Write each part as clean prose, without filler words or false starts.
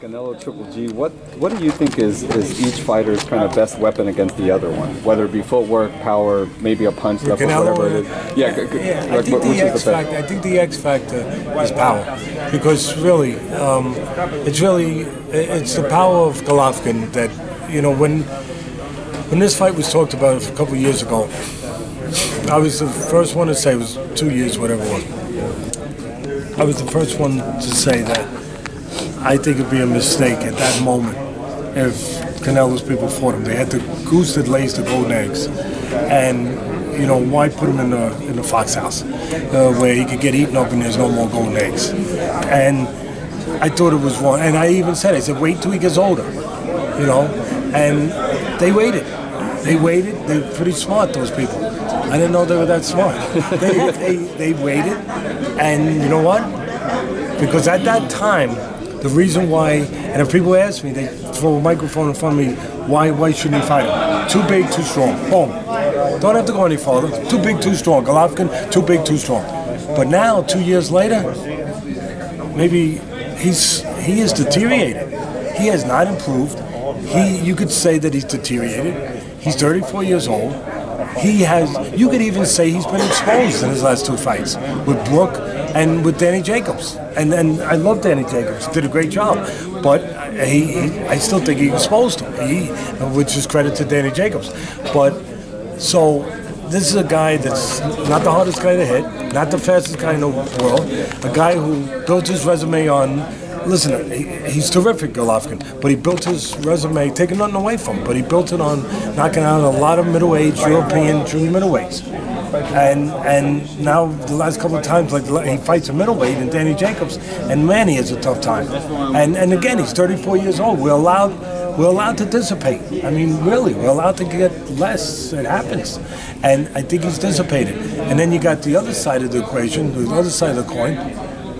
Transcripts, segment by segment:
Canelo Triple G, what do you think is each fighter's kind of best weapon against the other one? Whether it be footwork, power, maybe a punch, left hook, whatever it is. Yeah, I think the X factor is power, because really, it's the power of Golovkin that, you know, when this fight was talked about a couple of years ago, I was the first one to say, it was 2 years, whatever it was. I was the first one to say that I think it'd be a mistake at that moment if Canelo's people fought him. They had the goose that lays the golden eggs, and you know, why put him in the fox house where he could get eaten up and there's no more golden eggs? And I thought it was wrong, and I even said, I said, wait till he gets older, you know. And they waited. They're pretty smart, those people. I didn't know they were that smart. They waited, and you know what? Because at that time, the reason why, and if people ask me, they throw a microphone in front of me, why shouldn't he fight him? Too big, too strong. Boom. Don't have to go any farther. Too big, too strong. Golovkin, too big, too strong. But now, 2 years later, maybe he is deteriorated. He has not improved. You could say that he's deteriorated. He's 34 years old. You could even say he's been exposed in his last two fights with Brook and with Danny Jacobs. And I love Danny Jacobs. He did a great job. But I still think he exposed him, which is credit to Danny Jacobs. But so this is a guy that's not the hardest guy to hit, not the fastest guy in the world, a guy who built his resume on. Listen, he's terrific, Golovkin, but he built his resume, taking nothing away from him, but he built it on knocking out a lot of middleweight, European junior middleweights. And now the last couple of times, like he fights a middleweight and Danny Jacobs, and man, he has a tough time. And again, he's 34 years old. We're allowed to dissipate. I mean, really, we're allowed to get less. It happens. And I think he's dissipated. And then you got the other side of the equation, the other side of the coin.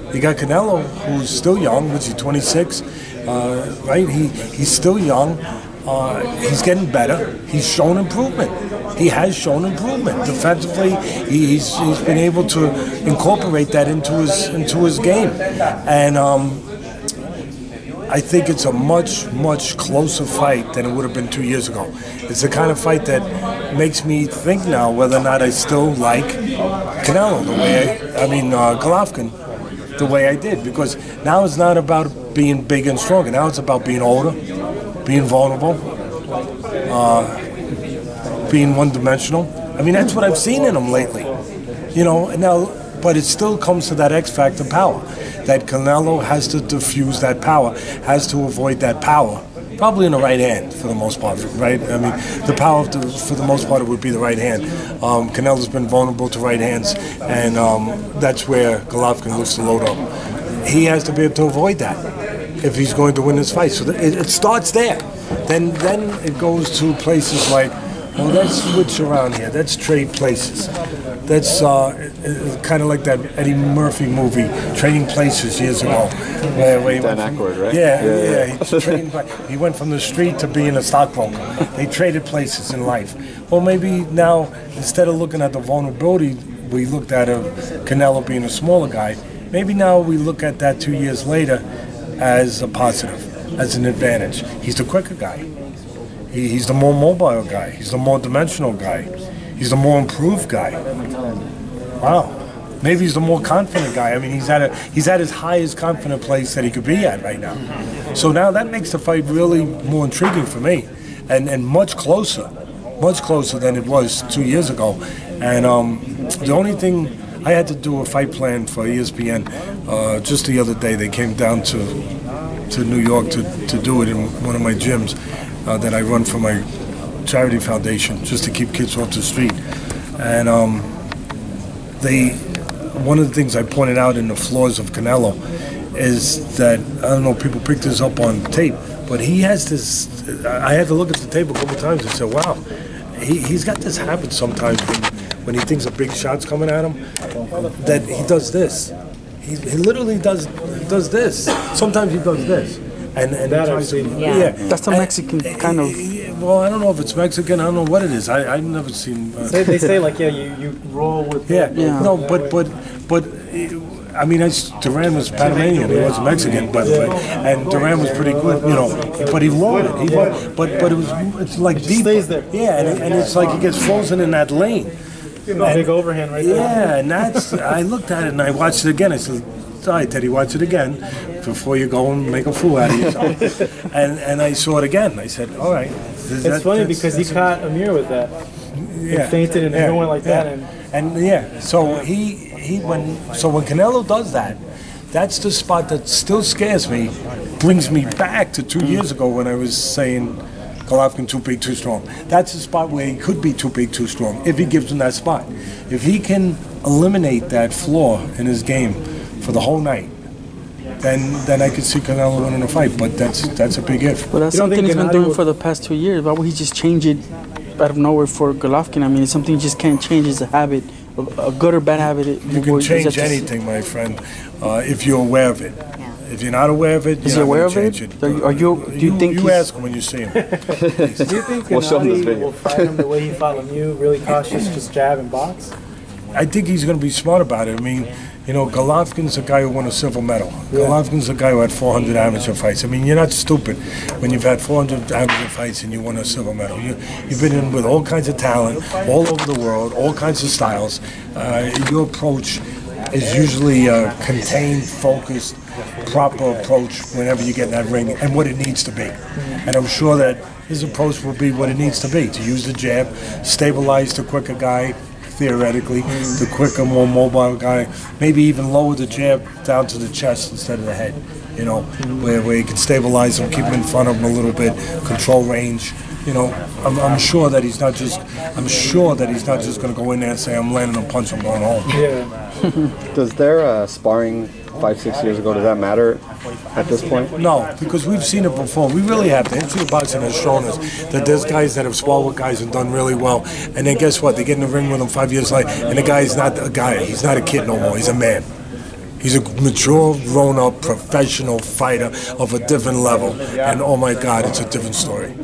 You got Canelo, who's still young, which is 26, right? He's still young. He's getting better. He's shown improvement. He has shown improvement. Defensively, he's been able to incorporate that into his game. And I think it's a much closer fight than it would have been 2 years ago. It's the kind of fight that makes me think now whether or not I still like Canelo Golovkin the way I did, because now it's not about being big and stronger. Now it's about being older, being vulnerable, being one-dimensional. I mean, that's what I've seen in him lately, you know. Now, but it still comes to that X factor power, that Canelo has to diffuse that power, has to avoid that power. Probably in the right hand for the most part, right? I mean, the power for the most part it would be the right hand. Canelo's been vulnerable to right hands, and that's where Golovkin looks to load up. He has to be able to avoid that if he's going to win this fight. So it starts there. Then it goes to places like, well, let's switch around here. Let's trade places. That's kind of like that Eddie Murphy movie, Trading Places, years ago. Where he Dan Aykroyd, right? Yeah. He went from the street to being a stockbroker. They traded places in life. Well, maybe now, instead of looking at the vulnerability, we looked at Canelo being a smaller guy. Maybe now we look at that 2 years later as a positive, as an advantage. He's the quicker guy. He's the more mobile guy. He's the more dimensional guy. He's the more improved guy. Wow. Maybe he's the more confident guy. I mean, he's at his highest confident place that he could be at right now. So now that makes the fight really more intriguing for me, and much closer than it was 2 years ago. And the only thing, I had to do a fight plan for ESPN just the other day. They came down to New York to do it in one of my gyms that I run for my charity foundation, just to keep kids off the street. And one of the things I pointed out in the flaws of Canelo is that, I don't know, people pick this up on tape, but he has this, I had to look at the tape a couple times and say, wow, he's got this habit sometimes when he thinks a big shot's coming at him, that he does this. He literally does this. Sometimes he does this. And that I've seen. Yeah. That's a Mexican kind of. Well, I don't know if it's Mexican. I don't know what it is. I've never seen. They say like, yeah, you roll with. Yeah. No, but I mean, Duran was Panamanian. He wasn't Mexican, and Duran was pretty good, you know. But he won it. But it's like deep. Stays there. Yeah, and it's like he gets frozen in that lane. Big overhand right there. Yeah, and that's. I looked at it and I watched it again. I said, "All right, Teddy, watch it again before you go and make a fool out of yourself." and I saw it again. I said, "All right." It's funny because he caught Amir with that. Yeah, he fainted and Amir went like that, and so when Canelo does that, that's the spot that still scares me, brings me back to 2 years ago when I was saying Golovkin too big, too strong. That's the spot where he could be too big, too strong if he gives him that spot. If he can eliminate that flaw in his game for the whole night, then I could see Canelo winning a fight. But that's a big if. But that's something he's been doing for the past 2 years. Why would he just change it out of nowhere for Golovkin? I mean, it's something you just can't change. It's a habit, a good or bad habit. You can change anything, my friend, if you're aware of it. If you're not aware of it, is he aware of it? Do you think you ask him when you see him? Do you think Gennady will fight him the way he fought Lemieux, really cautious, just jab and box? I think he's going to be smart about it. I mean, you know, Golovkin's a guy who won a silver medal. Yeah. Golovkin's a guy who had 400 amateur fights. I mean, you're not stupid when you've had 400 amateur fights and you won a silver medal. You've been in with all kinds of talent, all over the world, all kinds of styles. Your approach is usually a contained, focused, proper approach whenever you get in that ring and what it needs to be. And I'm sure that his approach will be what it needs to be, to use the jab, stabilize the quicker guy, theoretically, the quicker, more mobile guy, maybe even lower the jab down to the chest instead of the head, you know, where you can stabilize him, keep him in front of him a little bit, control range. You know, I'm sure that he's not just going to go in there and say, I'm landing a punch, I'm going home. Yeah. Does their sparring 5-6 years ago, does that matter at this point? No, because we've seen it before. We really have. The history of boxing has shown us that there's guys that have sparred with guys and done really well, and then guess what? They get in the ring with them 5 years later, and the guy is not a guy. He's not a kid no more. He's a man. He's a mature, grown-up, professional fighter of a different level, and oh my God, it's a different story.